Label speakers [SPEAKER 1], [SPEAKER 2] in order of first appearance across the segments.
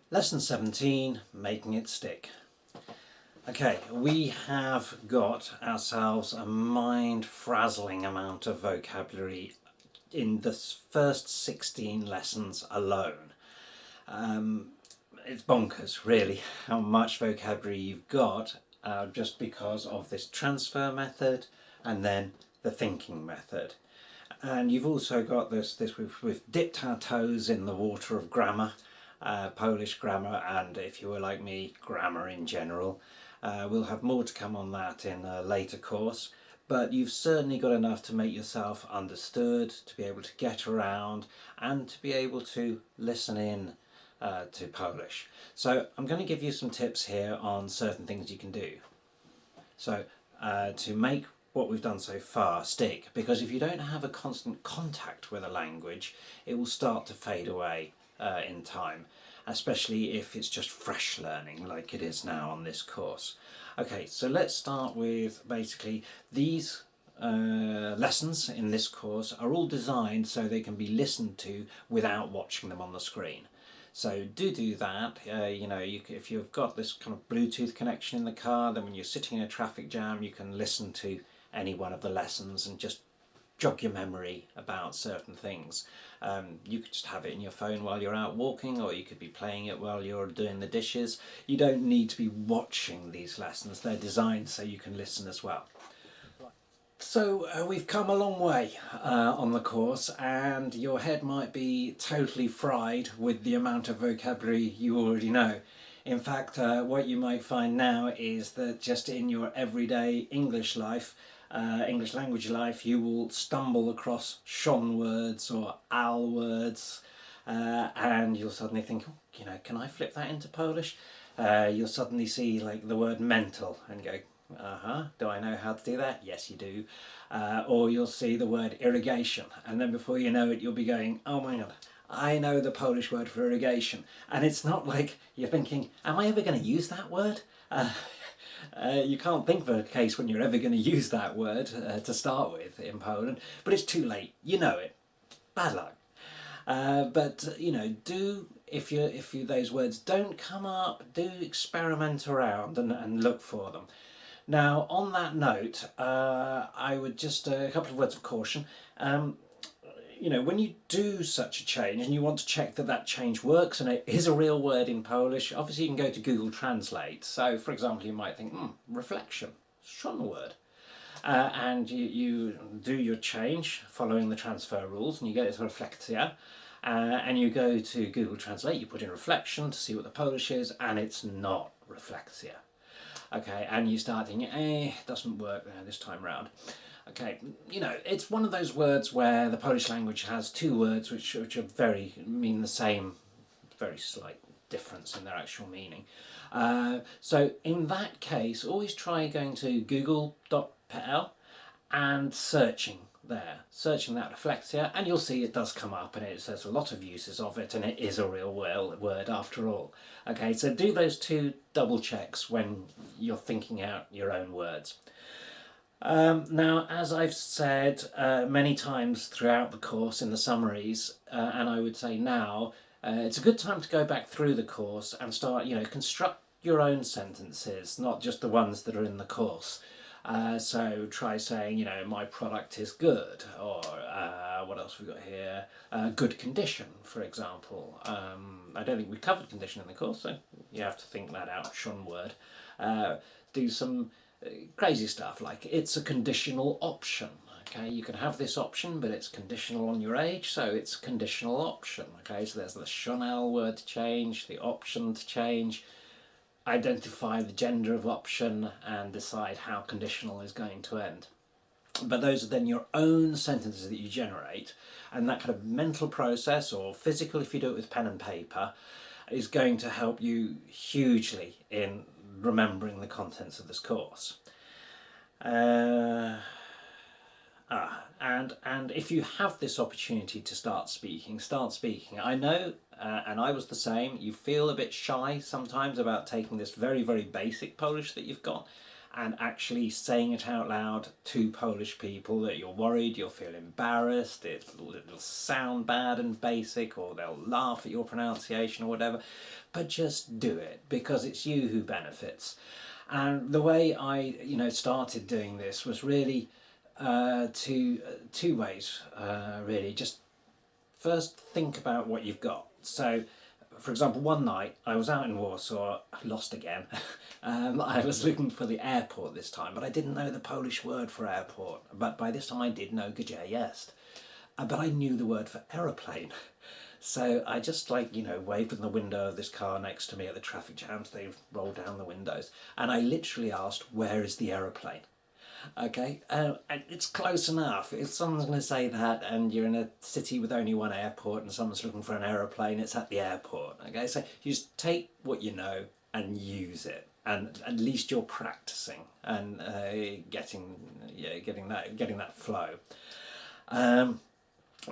[SPEAKER 1] Lesson 17, making it stick. Okay, we have got ourselves a mind-frazzling amount of vocabulary in the first 16 lessons alone. It's bonkers, really, how much vocabulary you've got just because of this transfer method and then the thinking method. And you've also got this we've dipped our toes in the water of grammar, Polish grammar, and if you were like me, grammar in general. We'll have more to come on that in a later course, but you've certainly got enough to make yourself understood, to be able to get around, and to be able to listen in to Polish. So I'm going to give you some tips here on certain things you can do. So to make what we've done so far stick, because if you don't have a constant contact with a language, it will start to fade away in time, especially if it's just fresh learning like it is now on this course. Okay, so let's start with basically these lessons in this course are all designed so they can be listened to without watching them on the screen. So do that. If you've got this kind of Bluetooth connection in the car, then when you're sitting in a traffic jam, you can listen to any one of the lessons and just jog your memory about certain things. You could just have it in your phone while you're out walking, or you could be playing it while you're doing the dishes. You don't need to be watching these lessons. They're designed so you can listen as well. So we've come a long way on the course, and your head might be totally fried with the amount of vocabulary you already know. In fact, what you might find now is that just in your everyday English life, English language life, you will stumble across Sean words or Al words, and you'll suddenly think, oh, can I flip that into Polish? You'll suddenly see like the word mental and go, do I know how to do that? Yes, you do. Or you'll see the word irrigation, and then before you know it, you'll be going, oh my god, I know the Polish word for irrigation. And it's not like you're thinking, am I ever going to use that word? You can't think of a case when you're ever going to use that word to start with in Poland, but it's too late. You know it. Bad luck. But do if those words don't come up, do experiment around and look for them. Now, on that note, I would just a couple of words of caution. When you do such a change and you want to check that that change works and it is a real word in Polish, obviously you can go to Google Translate. So, for example, you might think, reflection, strong word. And you do your change following the transfer rules, and you get it to reflekcja. And you go to Google Translate, you put in reflection to see what the Polish is, and it's not reflekcja. Okay, and you start thinking, it doesn't work there this time round. Okay, it's one of those words where the Polish language has two words which are mean the same, very slight difference in their actual meaning. So in that case, always try going to google.pl and searching that reflekcja, and you'll see it does come up, and there's a lot of uses of it, and it is a real word after all. Okay, so do those two double checks when you're thinking out your own words. Now, as I've said many times throughout the course in the summaries, and I would say now, it's a good time to go back through the course and start, construct your own sentences, not just the ones that are in the course. So try saying, my product is good, or what else have we got here? Good condition, for example. I don't think we covered condition in the course, so you have to think that out, Sean word. Do some crazy stuff like it's a conditional option. Okay, you can have this option, but it's conditional on your age, so it's a conditional option. Okay, so there's the Chanel word to change, the option to change. Identify the gender of option and decide how conditional is going to end. But those are then your own sentences that you generate, and that kind of mental process, or physical if you do it with pen and paper, is going to help you hugely in remembering the contents of this course. And if you have this opportunity to start speaking. I know, and I was the same, you feel a bit shy sometimes about taking this very, very basic Polish that you've got and actually saying it out loud to Polish people that you're worried, you'll feel embarrassed, it'll sound bad and basic, or they'll laugh at your pronunciation or whatever, but just do it, because it's you who benefits. And the way I, started doing this was really two ways, really. Just first think about what you've got. So, for example, one night I was out in Warsaw, lost again. I was looking for the airport this time, but I didn't know the Polish word for airport. But by this time I did know gdzie jest. But I knew the word for aeroplane. So I just waved in the window of this car next to me at the traffic jams. They rolled down the windows. And I literally asked, where is the aeroplane? Okay, and it's close enough. If someone's going to say that and you're in a city with only one airport and someone's looking for an aeroplane, it's at the airport. Okay, so you just take what you know and use it, and at least you're practicing and getting that flow.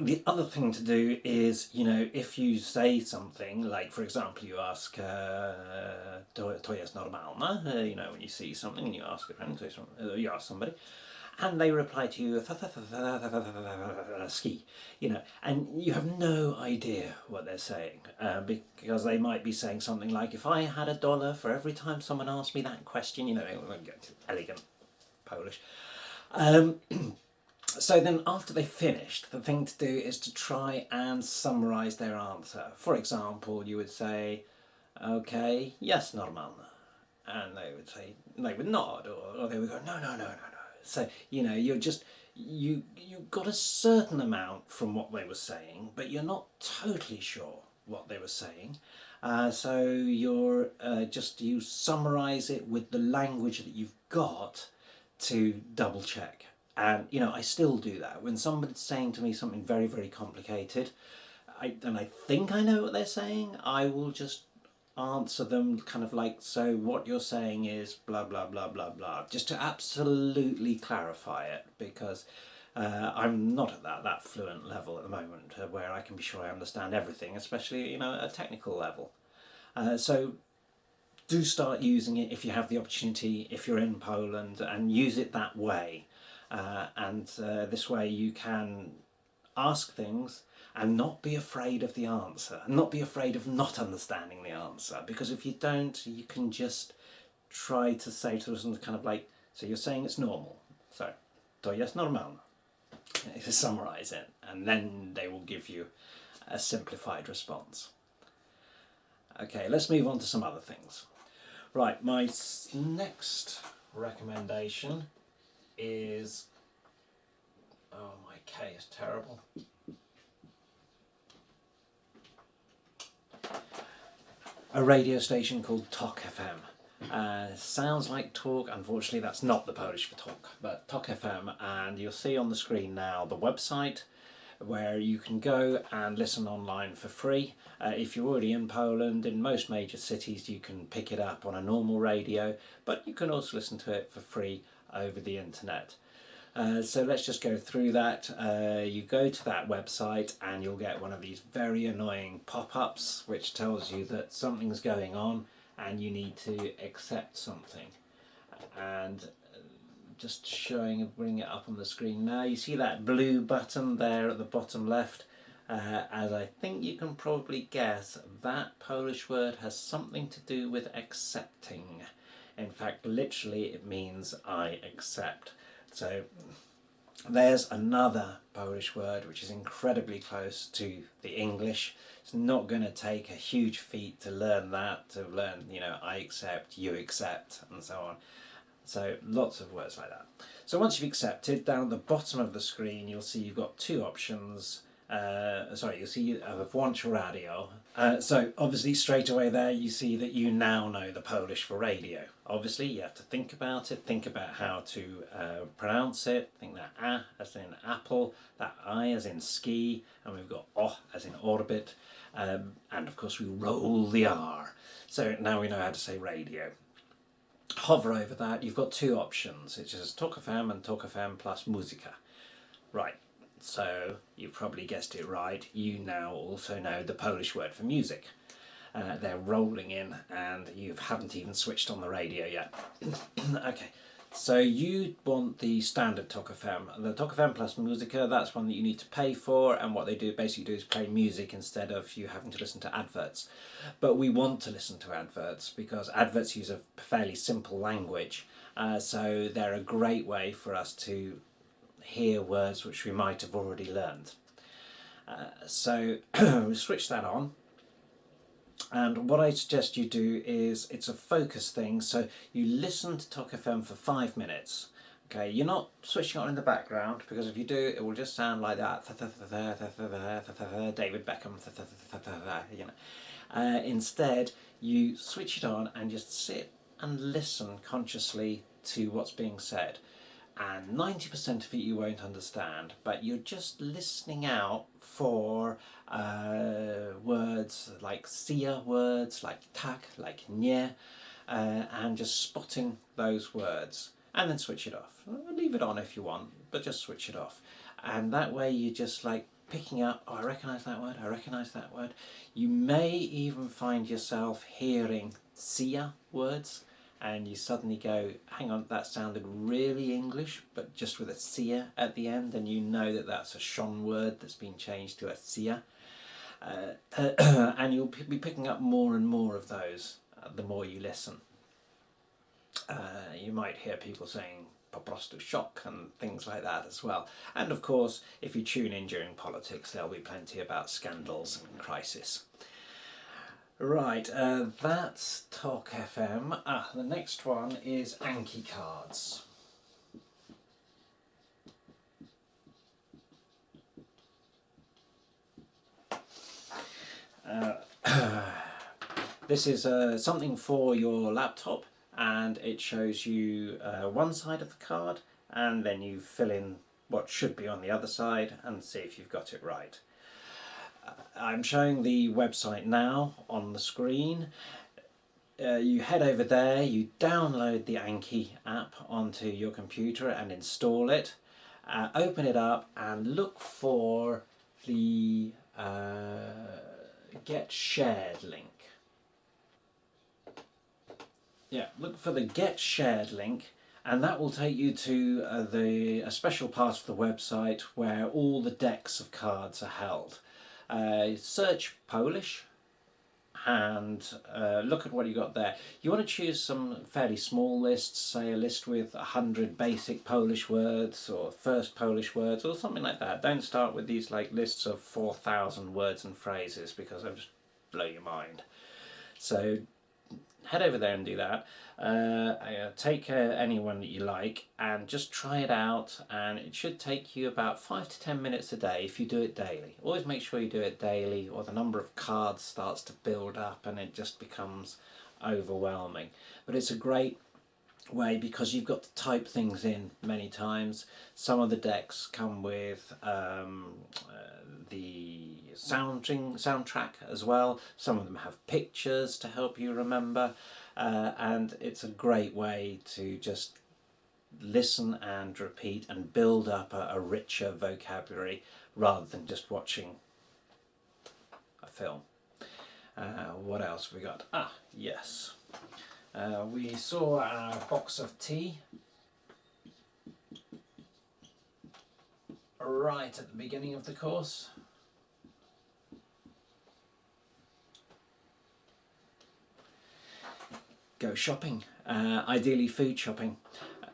[SPEAKER 1] The other thing to do is, if you say something, like for example you ask, to jest normalne, when you see something and you ask a friend, you ask somebody, and they reply to you, ski, and you have no idea what they're saying, because they might be saying something like, if I had $1 for every time someone asked me that question, they won't get elegant Polish. So then after they finished, the thing to do is to try and summarise their answer. For example, you would say, okay, yes, normalne. And they would say, they would nod, or they would go, no. So, you got a certain amount from what they were saying, but you're not totally sure what they were saying. So you summarise it with the language that you've got to double check. And I still do that when somebody's saying to me something very, very complicated, and I think I know what they're saying. I will just answer them kind of like, so what you're saying is blah blah blah blah blah, just to absolutely clarify it, because I'm not at that fluent level at the moment where I can be sure I understand everything, especially at a technical level. So do start using it if you have the opportunity, if you're in Poland, and use it that way. This way you can ask things and not be afraid of the answer, and not be afraid of not understanding the answer, because if you don't, you can just try to say to them kind of like, so you're saying it's normal, so to jest normalne, to summarise it, and then they will give you a simplified response. Okay, let's move on to some other things. Right, my next recommendation is, oh, my K is terrible. A radio station called Tok FM. Sounds like talk. Unfortunately, that's not the Polish for talk, but Tok FM. And you'll see on the screen now the website where you can go and listen online for free. If you're already in Poland, in most major cities, you can pick it up on a normal radio, but you can also listen to it for free over the internet. So let's just go through that. You go to that website and you'll get one of these very annoying pop-ups which tells you that something's going on and you need to accept something. And just bring it up on the screen now. You see that blue button there at the bottom left? As I think you can probably guess, that Polish word has something to do with accepting. In fact, literally it means I accept. So there's another Polish word which is incredibly close to the English. It's not going to take a huge feat to learn that, I accept, you accept, and so on. So lots of words like that. So once you've accepted, down at the bottom of the screen you'll see you've got two options. You'll see włącz radio. So obviously straight away there you see that you now know the Polish for radio. Obviously you have to think about it, think about how to pronounce it. Think that A as in apple, that I as in ski, and we've got O as in orbit, and of course we roll the R. So now we know how to say radio. Hover over that, you've got two options. It's just Tok FM and Tok FM plus Muzyka. Right. So you've probably guessed it right, you now also know the Polish word for music. They're rolling in and you haven't even switched on the radio yet. Okay, So you want the standard Talk FM. The Talk FM Plus Musica, that's one that you need to pay for, and what they do basically do is play music instead of you having to listen to adverts. But we want to listen to adverts because adverts use a fairly simple language, so they're a great way for us to hear words which we might have already learned. So we switch that on. And what I suggest you do is, it's a focus thing, so you listen to Talk FM for 5 minutes. Okay, you're not switching on in the background, because if you do, it will just sound like that. David Beckham, you know. Instead, you switch it on and just sit and listen consciously to what's being said. And 90% of it you won't understand, but you're just listening out for words like sia, words like tak, like nye, and just spotting those words, and then switch it off. Leave it on if you want, but just switch it off. And that way you're just like picking up, oh, I recognise that word, I recognise that word. You may even find yourself hearing sia words, and you suddenly go, hang on, that sounded really English, but just with a sia at the end, and you know that that's a Shon word that's been changed to a sia. And you'll be picking up more and more of those the more you listen. You might hear people saying po prostu shock and things like that as well. And of course, if you tune in during politics, there'll be plenty about scandals and crisis. Right, that's Talk FM. The next one is Anki cards. This is something for your laptop, and it shows you one side of the card, and then you fill in what should be on the other side and see if you've got it right. I'm showing the website now on the screen. You head over there, you download the Anki app onto your computer and install it. Open it up and look for the Get Shared link. Yeah, look for the Get Shared link, and that will take you to a special part of the website where all the decks of cards are held. Search Polish and look at what you got there. You want to choose some fairly small lists, say a list with 100 basic Polish words or first Polish words or something like that. Don't start with these like lists of 4,000 words and phrases, because they'll just blow your mind. So head over there and do that. Take anyone that you like and just try it out, and it should take you about 5 to 10 minutes a day if you do it daily. Always make sure you do it daily, or the number of cards starts to build up and it just becomes overwhelming. But it's a great way because you've got to type things in many times. Some of the decks come with the soundtrack as well. Some of them have pictures to help you remember, and it's a great way to just listen and repeat and build up a richer vocabulary rather than just watching a film. What else have we got? Yes. We saw our box of tea right at the beginning of the course. Go shopping, ideally food shopping.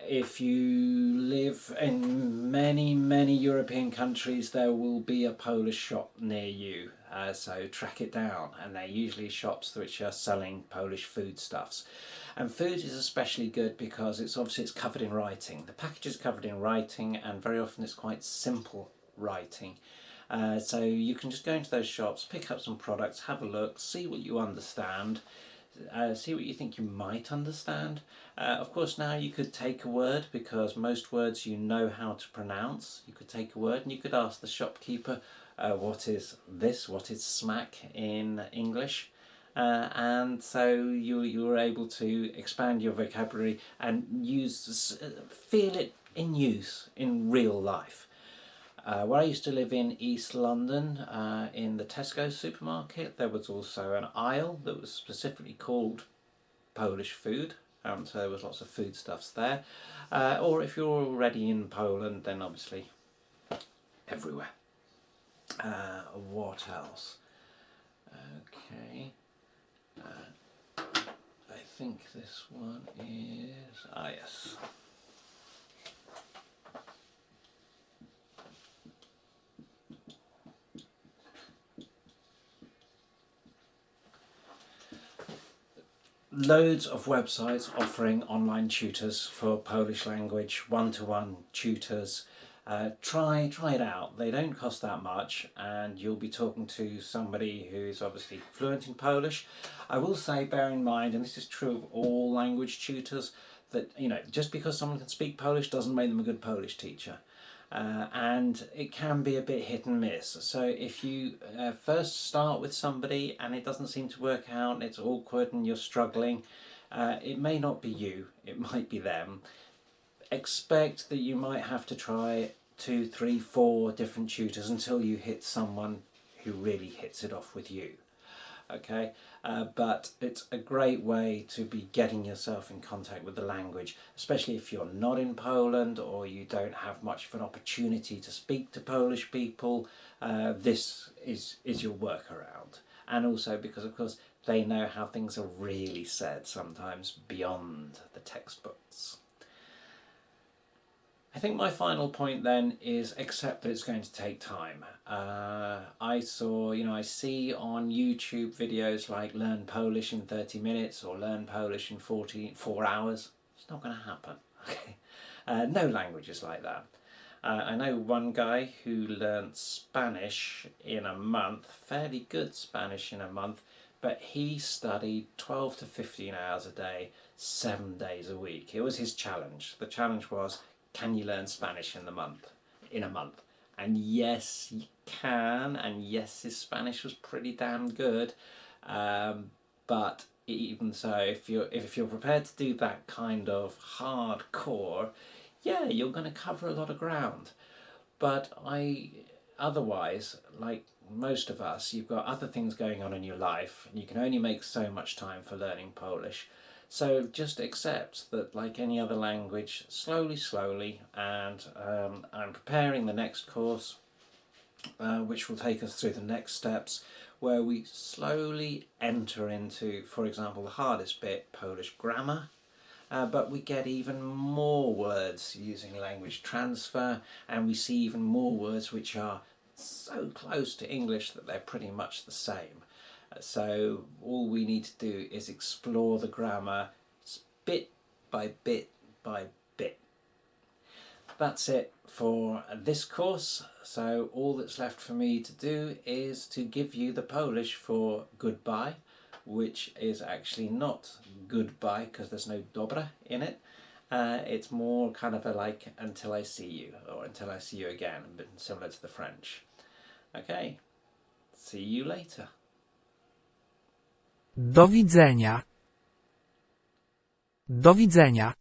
[SPEAKER 1] If you live in many European countries, there will be a Polish shop near you, so track it down, and they're usually shops which are selling Polish foodstuffs. And food is especially good because it's covered in writing. The package is covered in writing, and very often it's quite simple writing. So you can just go into those shops, pick up some products, have a look, see what you understand, see what you think you might understand. Of course, now you could take a word, because most words you know how to pronounce. You could take a word and you could ask the shopkeeper, what is this? What is smack in English? And so you were able to expand your vocabulary and feel it in use in real life. Where I used to live in East London, in the Tesco supermarket, there was also an aisle that was specifically called Polish food, So there was lots of foodstuffs there. Or if you're already in Poland, then obviously everywhere. What else? Okay. I think this one is... yes. Loads of websites offering online tutors for Polish language, one-to-one tutors. Try it out. They don't cost that much, and you'll be talking to somebody who's obviously fluent in Polish. I will say, bear in mind, and this is true of all language tutors, that just because someone can speak Polish doesn't make them a good Polish teacher. And it can be a bit hit and miss. So if you first start with somebody and it doesn't seem to work out, and it's awkward and you're struggling, it may not be you, it might be them. Expect that you might have to try 2, 3, 4 different tutors until you hit someone who really hits it off with you. Okay, but it's a great way to be getting yourself in contact with the language, especially if you're not in Poland or you don't have much of an opportunity to speak to Polish people. This is your workaround, and also because of course they know how things are really said sometimes beyond the textbooks. I think my final point then is accept that it's going to take time. I see on YouTube videos like learn Polish in 30 minutes or learn Polish in 4 hours. It's not going to happen. Okay? No language is like that. I know one guy who learned Spanish in a month, fairly good Spanish in a month, but he studied 12 to 15 hours a day, 7 days a week. It was his challenge. The challenge was, can you learn Spanish in a month? And yes, you can, and yes, his Spanish was pretty damn good. But even so, if you're prepared to do that kind of hardcore, yeah, you're going to cover a lot of ground. But otherwise, like most of us, you've got other things going on in your life, and you can only make so much time for learning Polish. So just accept that, like any other language, slowly, and I'm preparing the next course, which will take us through the next steps, where we slowly enter into, for example, the hardest bit, Polish grammar, but we get even more words using language transfer, and we see even more words which are so close to English that they're pretty much the same. So all we need to do is explore the grammar bit by bit by bit. That's it for this course. So all that's left for me to do is to give you the Polish for goodbye, which is actually not goodbye because there's no dobra in it. It's more kind of like until I see you, or until I see you again, a bit similar to the French. Okay, see you later.
[SPEAKER 2] Do widzenia. Do widzenia.